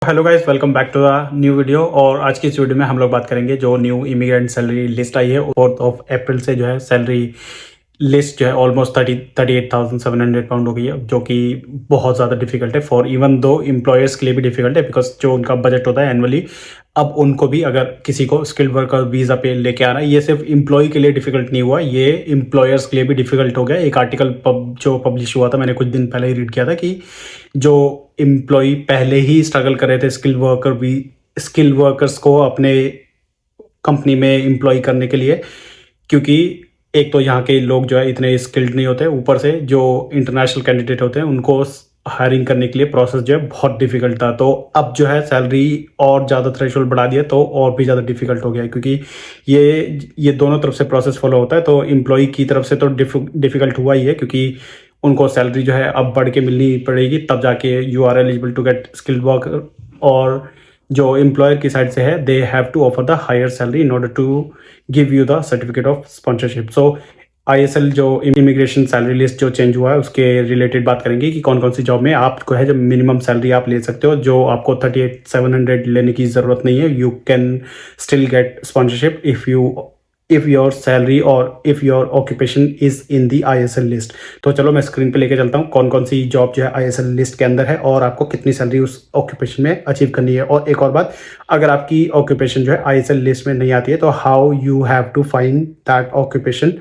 Hello guys, welcome back to the new video. और आज की इस वीडियो में हम लोग बात करेंगे जो न्यू इमिग्रेंट सैलरी लिस्ट आई है 4 अप्रैल से जो है सैलरी लिस्ट जो है ऑलमोस्ट 38,700 हो गई है, जो कि बहुत ज़्यादा डिफिकल्ट है फॉर इवन दो एम्प्लॉयर्स के लिए भी डिफिकल्ट है, बिकॉज जो उनका बजट होता है एनुअली, अब उनको भी अगर किसी को स्किल्ड वर्कर वीज़ा पे लेके आना है, ये सिर्फ एम्प्लॉय के लिए डिफिकल्ट नहीं हुआ, ये एम्प्लॉयर्स के लिए भी डिफिकल्ट हो गया। एक आर्टिकल जो पब्लिश हुआ था, मैंने कुछ दिन पहले ही रीड किया था कि जो एम्प्लॉय पहले ही स्ट्रगल कर रहे थे स्किल वर्कर्स को अपने कंपनी में एम्प्लॉय करने के लिए, क्योंकि एक तो यहाँ के लोग जो है इतने स्किल्ड नहीं होते, ऊपर से जो इंटरनेशनल कैंडिडेट होते हैं उनको हायरिंग करने के लिए प्रोसेस जो है बहुत डिफिकल्ट था। तो अब जो है सैलरी और ज़्यादा थ्रेशोल्ड बढ़ा दिया तो और भी ज़्यादा डिफिकल्ट हो गया है, क्योंकि ये दोनों तरफ से प्रोसेस फॉलो होता है। तो एम्प्लॉय की तरफ से तो डिफिकल्ट हुआ ही है, क्योंकि उनको सैलरी जो है अब बढ़ के मिलनी पड़ेगी, तब जाके you are eligible to get skilled worker. और जो एम्प्लॉयर की साइड से है, they have to offer the higher salary in order to give you the certificate of sponsorship. So ISL जो इमिग्रेशन सैलरी लिस्ट जो चेंज हुआ है उसके रिलेटेड बात करेंगे कि कौन कौन सी जॉब में आपको है जो मिनिमम सैलरी आप ले सकते हो, जो आपको 38,700 लेने की ज़रूरत नहीं है। You can still get sponsorship if your salary और if your occupation is in the ISL list. तो चलो मैं स्क्रीन पे लेके चलता हूँ कौन कौन सी जॉब जो है आईएसएल लिस्ट के अंदर है और आपको कितनी सैलरी उस ऑक्यूपेशन में अचीव करनी है। और एक और बात, अगर आपकी ऑक्यूपेशन जो है आईएसएल लिस्ट में नहीं आती है तो how you have to find that occupation,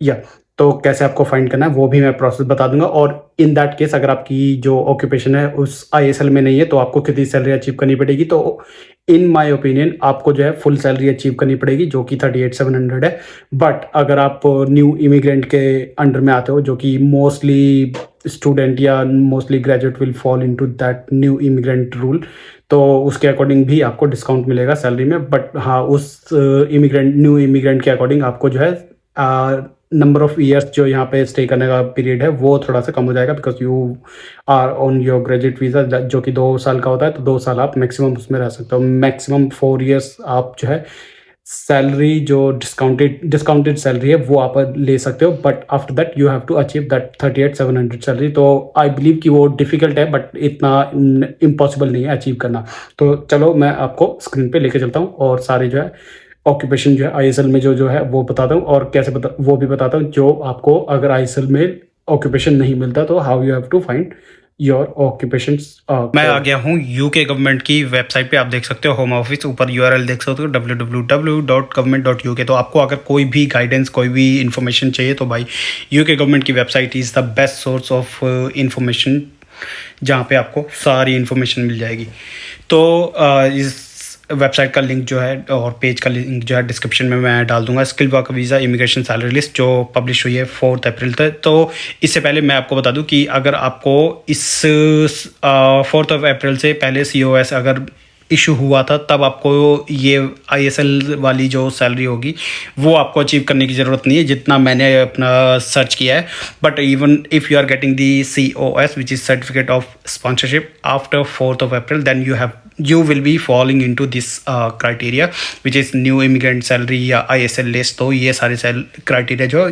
या तो कैसे आपको फाइंड करना है वो भी मैं प्रोसेस बता दूंगा। और इन दैट केस अगर आपकी जो ऑक्यूपेशन है उस आईएसएल में नहीं है तो आपको कितनी सैलरी अचीव करनी पड़ेगी। तो इन माय ओपिनियन आपको जो है फुल सैलरी अचीव करनी पड़ेगी, जो कि 38,700 है। बट अगर आप न्यू इमिग्रेंट के अंडर में आते हो, जो कि मोस्टली स्टूडेंट या mostly graduate will fall into that new immigrant rule, तो उसके अकॉर्डिंग भी आपको डिस्काउंट मिलेगा सैलरी में। बट हाँ, उस न्यू इमिग्रेंट के अकॉर्डिंग आपको जो है नंबर ऑफ ईयर्स जो यहाँ पे स्टे करने का पीरियड है वो थोड़ा सा कम हो जाएगा, because you are on your graduate visa, जो कि 2 साल का होता है। तो 2 साल आप मैक्सिमम उसमें रह सकते हो। मैक्सिमम 4 ईयर्स आप जो है सैलरी जो डिस्काउंटेड सैलरी है वो आप ले सकते हो। But after that you have to achieve that 38,700 salary. तो आई बिलीव कि वो डिफिकल्ट है, बट इतना इम्पॉसिबल नहीं है अचीव करना। तो चलो मैं आपको स्क्रीन पे लेके चलता हूँ और सारे जो है ऑक्यूपेशन जो है आईएसएल में जो है वो बताता हूँ, और कैसे वो भी बताता हूँ जो आपको अगर आईएसएल में ऑक्यूपेशन नहीं मिलता तो how you have to find your occupation. मैं आ गया हूँ यूके गवर्नमेंट की वेबसाइट पे, आप देख सकते हो होम ऑफिस, ऊपर यूआरएल देख सकते हो www.government.uk। तो आपको अगर कोई भी गाइडेंस कोई भी इन्फॉर्मेशन चाहिए तो भाई यूके गवर्नमेंट की website is the best source of information, जहाँ पे आपको सारी इन्फॉर्मेशन मिल जाएगी। तो इस वेबसाइट का लिंक जो है और पेज का लिंक जो है डिस्क्रिप्शन में मैं डाल दूंगा। Skill worker visa immigration salary list जो पब्लिश हुई है 4 अप्रैल तक। तो इससे पहले मैं आपको बता दूं कि अगर आपको इस 4 अप्रैल से पहले COS अगर इशू हुआ था, तब आपको ये आईएसएल वाली जो सैलरी होगी वो आपको अचीव करने की ज़रूरत नहीं है, जितना मैंने अपना सर्च किया है। But even if you are getting the COS which is certificate of sponsorship after 4 April, then you will be falling into this criteria which is new immigrant salary या ISL list। तो ये सारे criteria जो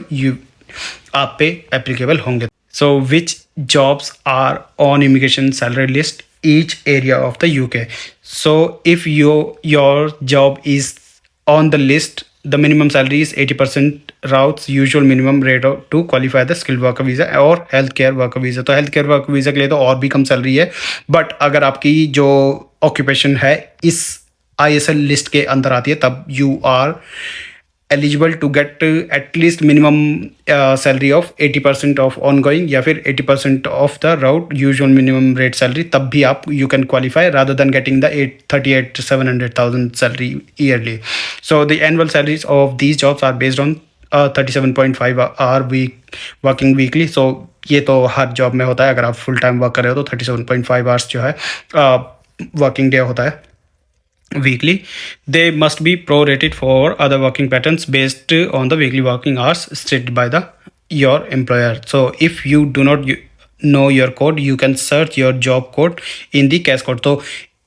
आप पे applicable होंगे। So which jobs are on immigration salary list each area of the UK? So if your job is on the list, the minimum salary is 80% routes usual minimum rate to qualify the skilled worker visa और health care worker visa। तो health care worker visa के लिए तो और भी कम salary है। But अगर आपकी जो ऑक्यूपेशन है इस आईएसएल लिस्ट के अंदर आती है, तब you are eligible to get at least minimum salary of 80% of ongoing या फिर 80% of the route usual minimum rate salary. तब भी आप you can qualify rather than getting the 38,700,000 salary yearly. So the annual salaries of these jobs are based on 37.5 hour week working weekly. So ये तो हर job में होता है, अगर आप फुल टाइम वर्क कर रहे हो तो 37.5 आवर्स जो है वर्किंग डे होता है weekly. They must be prorated for other working patterns based on the weekly working hours stated by your employer. So if you do not know your code, you can search your job code in the CAS code. So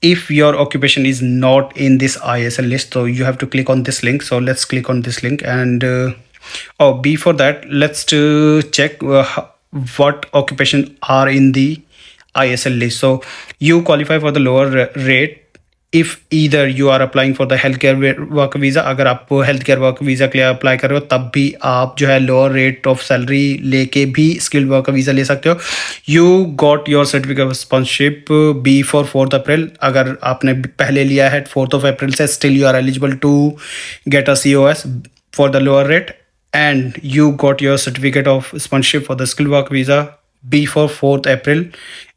if your occupation is not in this ISL list, so you have to click on this link. So let's click on this link, and before that let's check what occupation are in the ISL list. So you qualify for the lower rate if either you are applying for the healthcare work visa. अगर आप healthcare work visa के लिए apply कर रहे हो तब भी आप जो है लोअर रेट ऑफ सैलरी लेके भी स्किल्ड वर्कर वीज़ा ले सकते हो. You got your certificate of sponsorship before 4th April. अगर आपने पहले लिया है 4th of April से, still you are eligible to get a COS for the lower rate, and you got your certificate of sponsorship for the skilled work visa before 4th April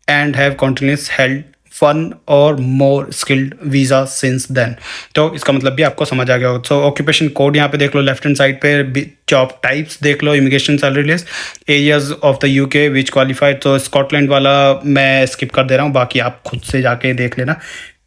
and have continuously held one or more skilled visa since then. तो इसका मतलब भी आपको समझ आ गया होगा. सो occupation code यहाँ पे देख लो, लेफ्ट हैंड साइड पे जॉब टाइप्स देख लो, immigration salary list, areas of the UK which qualified. तो स्कॉटलैंड वाला मैं स्किप कर दे रहा हूँ, बाकी आप खुद से जाके देख लेना.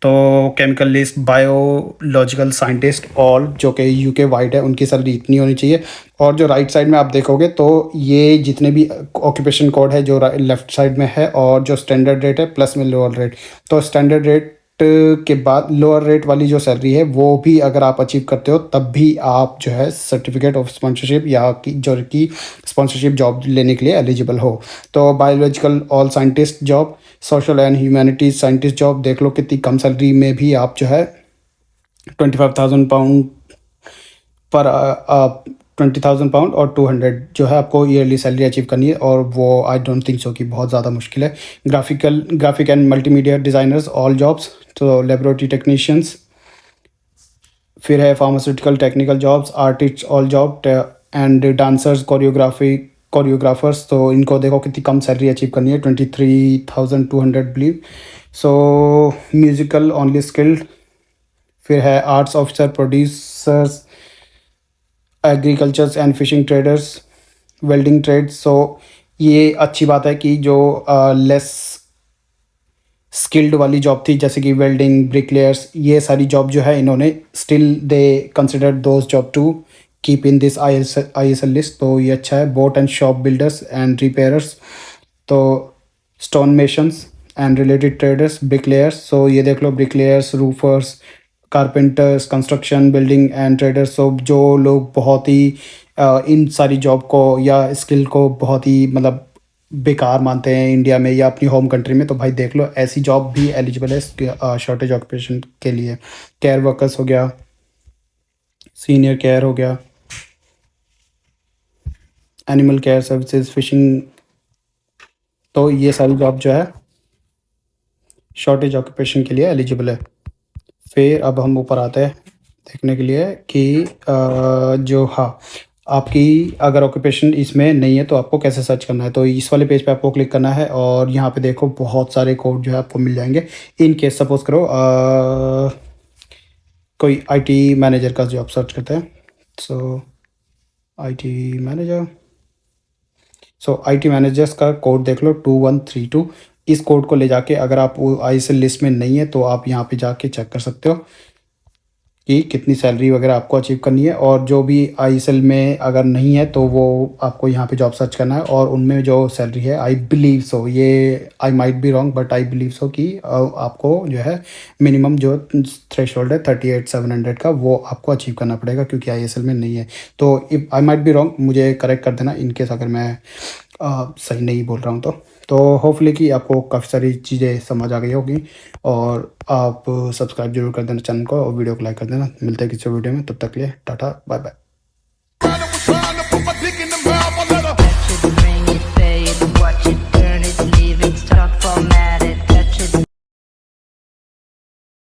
तो chemical list, biological scientist all जो कि UK वाइड है, उनकी सैलरी इतनी होनी चाहिए. और जो राइट साइड में आप देखोगे तो ये जितने भी ऑक्यूपेशन कोड है जो लेफ्ट साइड में है, और जो स्टैंडर्ड रेट है प्लस में लोअर रेट. तो स्टैंडर्ड रेट के बाद लोअर रेट वाली जो सैलरी है वो भी अगर आप अचीव करते हो तब भी आप जो है सर्टिफिकेट ऑफ स्पॉन्सरशिप या जो की स्पॉन्सरशिप जॉब लेने के लिए एलिजिबल हो. तो biological all scientist job, social and humanities scientist job देख लो, कितनी कम सैलरी में भी आप जो है 25,000 पाउंड पर 20,000 पाउंड और 200 जो है आपको ईयरली सैलरी अचीव करनी है. और वो आई डोंट थिंक सो कि बहुत ज़्यादा मुश्किल है. Graphic and multimedia designers all jobs, तो लेबोरेटरी टेक्नीशियंस, फिर है pharmaceutical technical jobs, artist all job, and dancers choreographers. तो इनको देखो कितनी कम सैलरी अचीव करनी है, 23,200 believe. So musical only skilled. फिर है arts officer, producers, agricultures and fishing traders, welding trades. सो ये अच्छी बात है कि जो लेस स्किल्ड वाली जॉब थी जैसे कि वेल्डिंग, ब्रिकलेयर्स, ये सारी जॉब जो है इन्होंने still they consider those job to keep in this ISL list. तो ये अच्छा है. Boat and shop builders and repairers, तो stone masons and related traders, bricklayers. So ये देख लो, bricklayers, roofers, carpenters, construction, building and traders. So जो लोग बहुत ही इन सारी जॉब को या स्किल को बहुत ही मतलब बेकार मानते हैं इंडिया में या अपनी होम कंट्री में, तो भाई देख लो ऐसी जॉब भी एलिजिबल है शॉर्टेज ऑक्यूपेशन के लिए. केयर वर्कर्स हो गया, सीनियर केयर हो गया, एनिमल केयर सर्विसेज, फिशिंग. तो ये सारी जॉब जो है शॉर्टेज ऑक्यूपेशन के लिए एलिजिबल है. फिर अब हम ऊपर आते हैं देखने के लिए कि जो आपकी अगर ऑक्यूपेशन इसमें नहीं है तो आपको कैसे सर्च करना है. तो इस वाले पेज पे आपको क्लिक करना है और यहाँ पे देखो बहुत सारे कोड जो है आपको मिल जाएंगे. इन केस सपोज करो कोई IT मैनेजर का जॉब सर्च करते हैं. सो IT manager, so IT managers का कोड देख लो 2132. इस कोड को ले जाके अगर आप ISL लिस्ट में नहीं है तो आप यहाँ पे जाके चेक कर सकते हो कि कितनी सैलरी वगैरह आपको अचीव करनी है. और जो भी ISL में अगर नहीं है तो वो आपको यहाँ पे जॉब सर्च करना है और उनमें जो सैलरी है आई बिलीव सो, ये I might be wrong but I believe so कि आपको जो है मिनिमम जो थ्रेशोल्ड है 38,700 का वो आपको अचीव करना पड़ेगा क्योंकि ISL में नहीं है. तो if I might be wrong मुझे करेक्ट कर देना इनकेस अगर मैं सही नहीं बोल रहा हूँ तो होपफुली कि आपको काफ़ी सारी चीज़ें समझ आ गई होगी. और आप सब्सक्राइब जरूर कर देना चैनल को और वीडियो को लाइक कर देना. मिलते हैं किसी वीडियो में, तब तक के लिए टाटा बाय बाय.